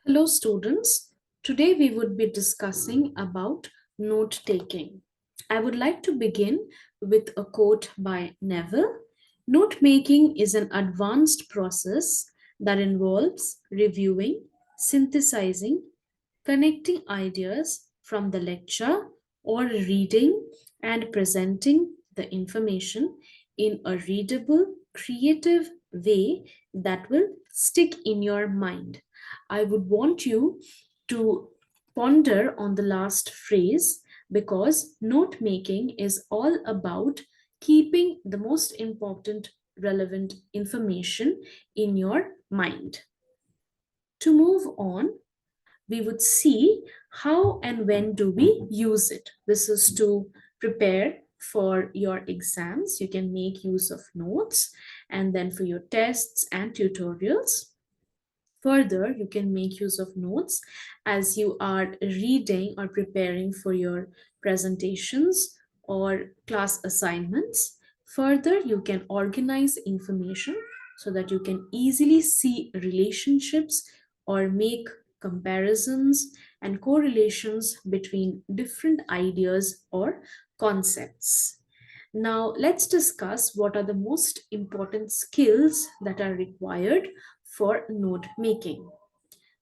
Hello students. Today we would be discussing about note taking. I would like to begin with a quote by Neville. Note making is an advanced process that involves reviewing, synthesizing, connecting ideas from the lecture or reading and presenting the information in a readable, creative way that will stick in your mind. I would want you to ponder on the last phrase because note making is all about keeping the most important relevant information in your mind. To move on, we would see how and when do we use it. This is to prepare for your exams. You can make use of notes, and then for your tests and tutorials. Further, you can make use of notes as you are reading or preparing for your presentations or class assignments. Further, you can organize information so that you can easily see relationships or make comparisons and correlations between different ideas or concepts. Now, let's discuss what are the most important skills that are required for note making.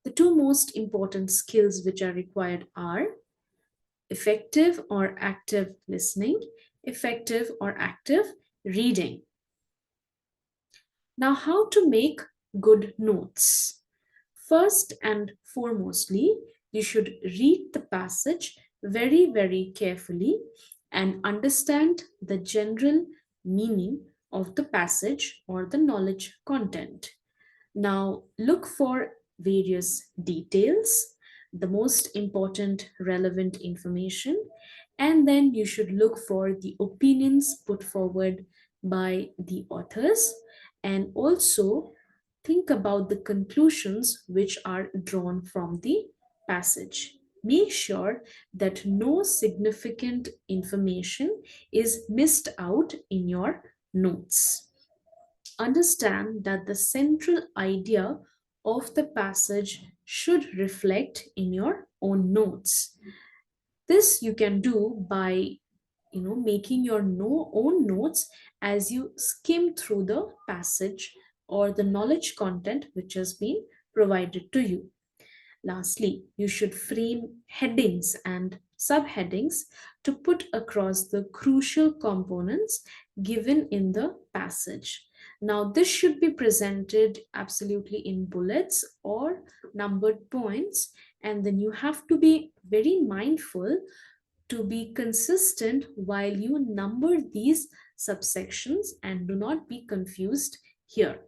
The two most important skills which are required are effective or active listening, effective or active reading. Now, how to make good notes? First and foremostly, you should read the passage very carefully and understand the general meaning of the passage or the knowledge content. Now, look for various details, the most important relevant information, and then you should look for the opinions put forward by the authors and also think about the conclusions which are drawn from the passage. Make sure that no significant information is missed out in your notes. Understand that the central idea of the passage should reflect in your own notes. This you can do by making your own notes as you skim through the passage or the knowledge content which has been provided to you. Lastly, you should frame headings and subheadings to put across the crucial components given in the passage. Now, this should be presented absolutely in bullets or numbered points, and then you have to be very mindful to be consistent while you number these subsections and do not be confused here.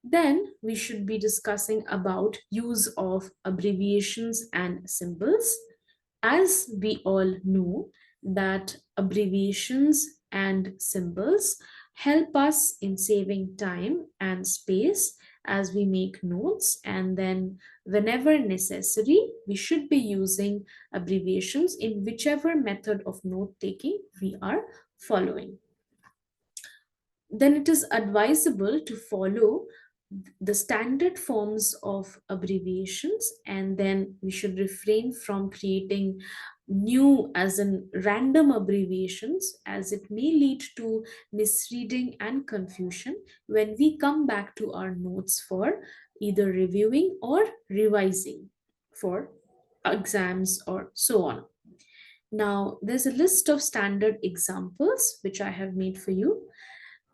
Then we should be discussing about use of abbreviations and symbols. As we all know that abbreviations and symbols help us in saving time and space as we make notes, and then whenever necessary we should be using abbreviations in whichever method of note taking we are following. Then it is advisable to follow the standard forms of abbreviations, and then we should refrain from creating new as in random abbreviations, as it may lead to misreading and confusion when we come back to our notes for either reviewing or revising for exams or so on. Now there's a list of standard examples which I have made for you.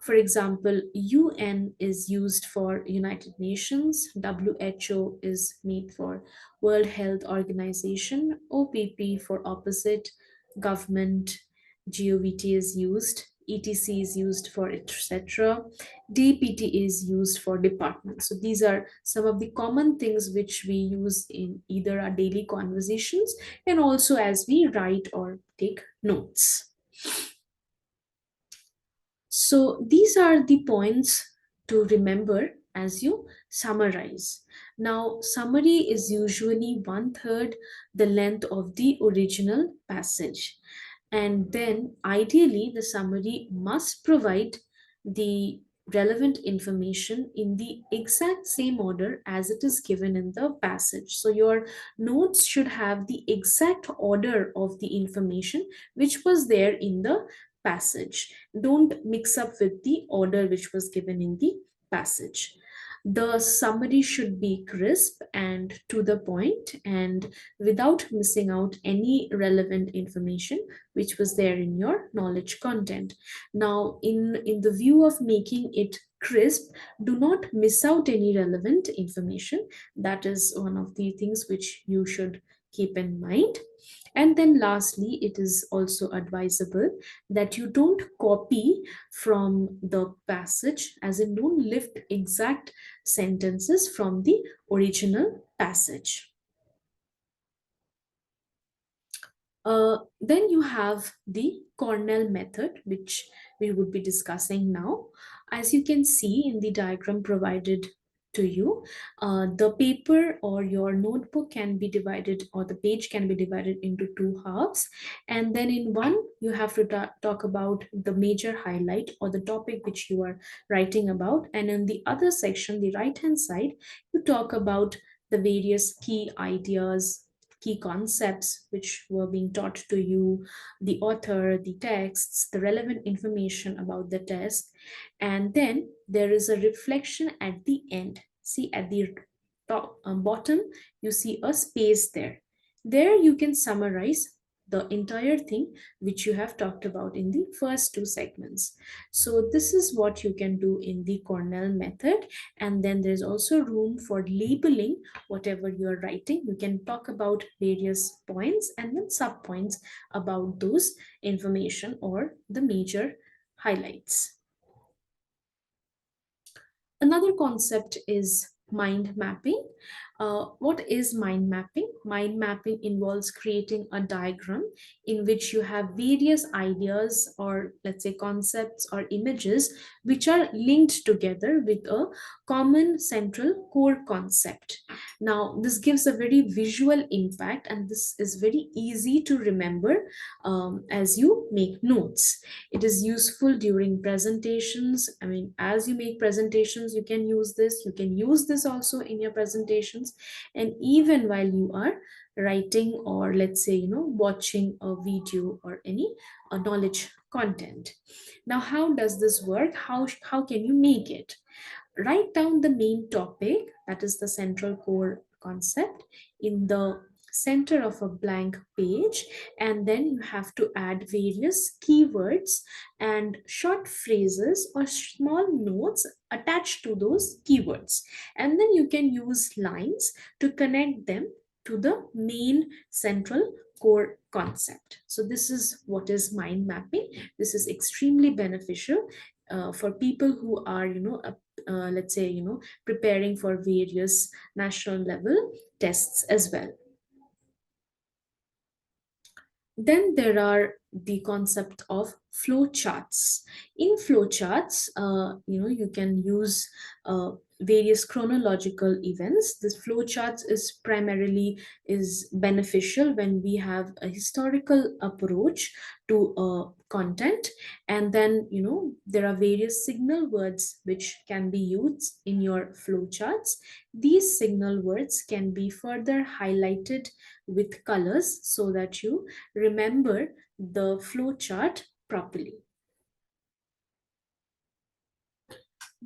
For example, UN is used for United Nations, WHO is made for World Health Organization, OPP for opposite, government, GOVT is used, ETC is used for etc. DPT is used for department. So these are some of the common things which we use in either our daily conversations and also as we write or take notes. So these are the points to remember as you summarize. Now, summary is usually one third the length of the original passage. And then ideally, the summary must provide the relevant information in the exact same order as it is given in the passage. So your notes should have the exact order of the information which was there in the passage. Don't mix up with the order which was given in the passage. The summary should be crisp and to the point and without missing out any relevant information which was there in your knowledge content. Now, in the view of making it crisp, do not miss out any relevant information. That is one of the things which you should keep in mind. And then lastly, it is also advisable that you don't copy from the passage, as in don't lift exact sentences from the original passage. Then you have the Cornell method, which we would be discussing now. As you can see in the diagram provided to you, the paper or your notebook can be divided, or the page can be divided into two halves. And then in one, you have to talk about the major highlight or the topic which you are writing about. And in the other section, the right hand side, you talk about the various key ideas, key concepts which were being taught to you, the author, the texts, the relevant information about the text, and then there is a reflection at the end. See at the top, bottom, you see a space there. There you can summarize the entire thing which you have talked about in the first two segments. So this is what you can do in the Cornell method. And then there's also room for labeling whatever you're writing. You can talk about various points and then sub points about those information or the major highlights. Another concept is mind mapping. What is mind mapping? Mind mapping involves creating a diagram in which you have various ideas, or let's say concepts or images, which are linked together with a common central core concept. Now, this gives a very visual impact, and this is very easy to remember as you make notes. It is useful during presentations. I mean, as you make presentations, you can use this. You can use this also in your presentations, and even while you are writing, or let's say, watching a video or any knowledge content. Now, how does this work? How can you make it? Write down the main topic, that is the central core concept, in the center of a blank page, and then you have to add various keywords and short phrases or small notes attached to those keywords, and then you can use lines to connect them to the main central core concept. So this is what is mind mapping. This is extremely beneficial for people who are, let's say, preparing for various national level tests as well. Then there are the concept of flow charts. In flow charts, you can use various chronological events. This flow charts is primarily is beneficial when we have a historical approach to content, and then there are various signal words which can be used in your flow charts. These signal words can be further highlighted with colors so that you remember the flow chart properly.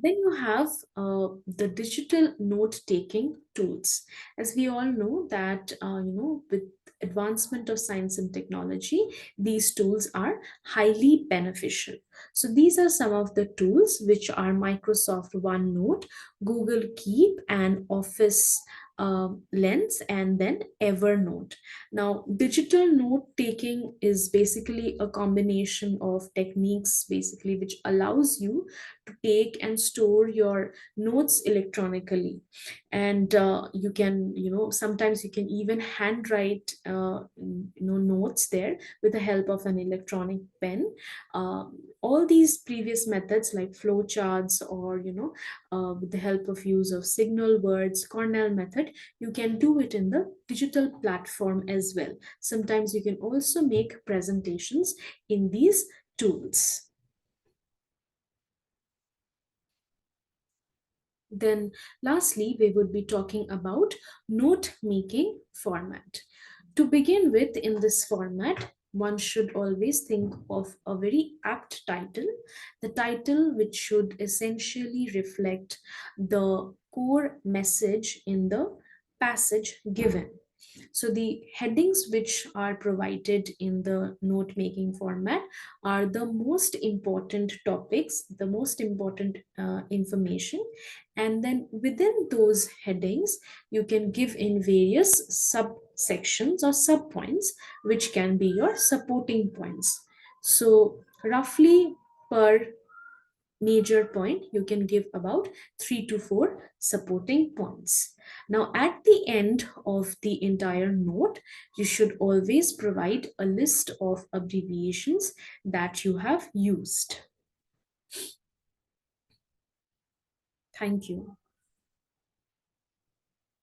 Then you have the digital note taking tools. As we all know that, with advancement of science and technology, these tools are highly beneficial. So these are some of the tools which are Microsoft OneNote, Google Keep, and Office Lens, and then Evernote. Now, digital note taking is basically a combination of techniques, basically, which allows you to take and store your notes electronically. And you can, sometimes you can even handwrite notes there with the help of an electronic pen. All these previous methods like flow charts, or with the help of use of signal words, Cornell method, you can do it in the digital platform as well. Sometimes you can also make presentations in these tools. Then, lastly, we would be talking about note making format. To begin with, in this format, one should always think of a very apt title, the title which should essentially reflect the core message in the passage given. So the headings which are provided in the note making format are the most important topics, the most important information, and then within those headings you can give in various subsections or subpoints which can be your supporting points. So roughly per major point, you can give about 3 to 4 supporting points. Now, at the end of the entire note, you should always provide a list of abbreviations that you have used. Thank you.